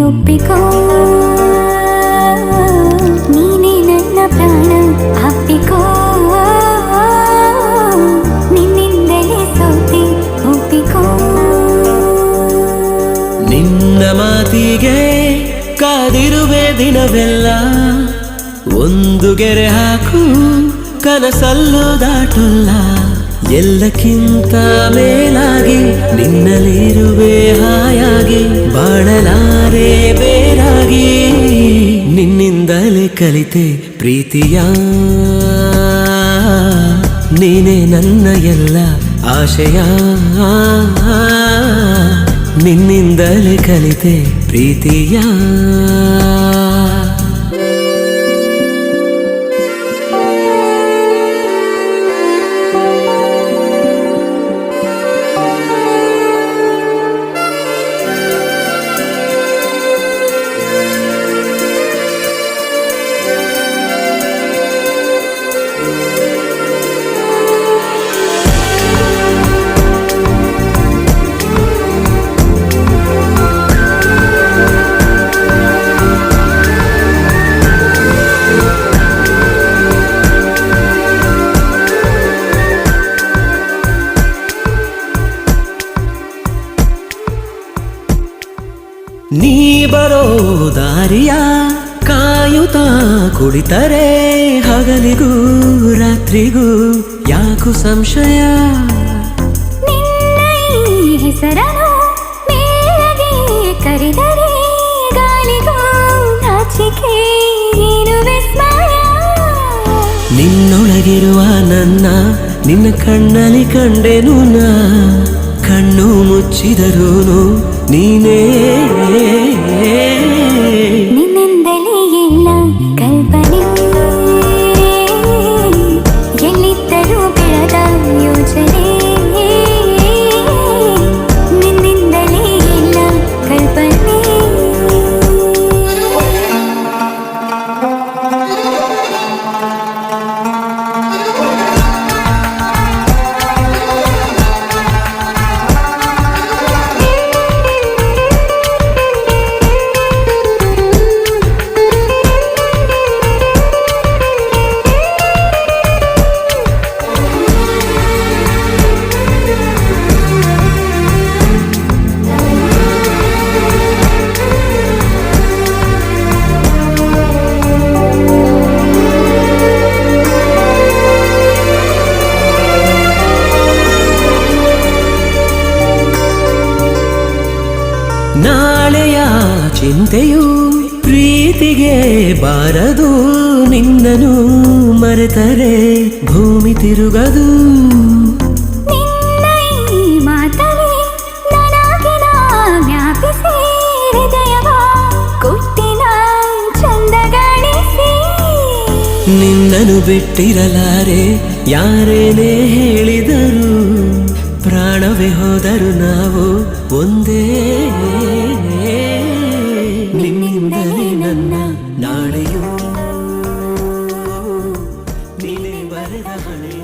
ಒಪ್ಪಿಕೋ ನೀನೇ ನನ್ನ ಪ್ರಾಣ ಅಪ್ಪಿಕೋ ನಿನ್ನಿಂದಲೇ ಸೋತೆ ಒಪ್ಪಿಕೋ ನಿನ್ನ ಮಾತಿಗೆ ಕಾದಿರುವೆ ದಿನವೆಲ್ಲ ಒಂದು ಗೆರೆ ಹಾಕು ಕನಸಲ್ಲೂ ದಾಟುಲ್ಲ ಎಲ್ಲಕ್ಕಿಂತ ಮೇಲಾಗಿ ನಿನ್ನಲ್ಲಿರುವೆ ಹಾಯಾಗಿ ಬಾಳಲಾರೆ ಬೇರಾಗಿ ನಿನ್ನಿಂದಲೇ ಕಲಿತೆ ಪ್ರೀತಿಯ ನೀನೇ ನನ್ನ ಎಲ್ಲ ಆಶಯ ನಿನ್ನಿಂದಲೇ ಕಲಿತೆ ಪ್ರೀತಿಯ ನೀ ಬರೋ ದಾರಿಯ ಕಾಯುತ್ತಾ ಕುಳಿತರೆ ಹಗಲಿಗೂ ರಾತ್ರಿಗೂ ಯಾಕು ಸಂಶಯ ನಿನ್ನ ಹೆಸರನು ಮೇಲಗೆ ಕರೆದರೆ ಗಾಳಿಗೂ ನಾಚಿಕೆ ಏನು ವಿಸ್ಮಯ ನಿನ್ನೊಳಗಿರುವ ನನ್ನ ನಿನ್ನ ಕಣ್ಣಲ್ಲಿ ಕಂಡೆನು ನಾ ಕಣ್ಣು ಮುಚ್ಚಿದರೂನು ನೀನೇ ನಿನ್ನಿಂದಲೇ ಎಲ್ಲ ಕಲ್ಪನೆ ಎಲ್ಲಿದ್ದರೂ ಬೆಳೆದ ಯೋಚನೆ ನಿನ್ನಿಂದಲೇ ಎಲ್ಲ ಕಲ್ಪನೆ ನಾಳೆಯ ಚಿಂತೆಯು ಪ್ರೀತಿಗೆ ಬಾರದು ನಿನ್ನನು ಮರೆತರೆ ಭೂಮಿ ತಿರುಗದು ನಿನ್ನ ಈ ಮಾತಲ್ಲಿ ನನಗೆ ಜ್ಞಾಪಿಸಿ ಹೃದಯವ ಕೊಟ್ಟಿನ ಚಂದಗಾಣಿಸಿ ನಿನ್ನನು ಬಿಟ್ಟಿರಲಾರೆ ಯಾರೇನೇ ಹೇಳಿದರು ಪ್ರಾಣವೇ ಹೋದರು ನಾವು ಒಂದೇ ನಿನ್ನಿಂದಲೇ ನನ್ನ ನಾಳೆಯೂ ನೀನೇ ಬರೆದ ಹಣೆಯ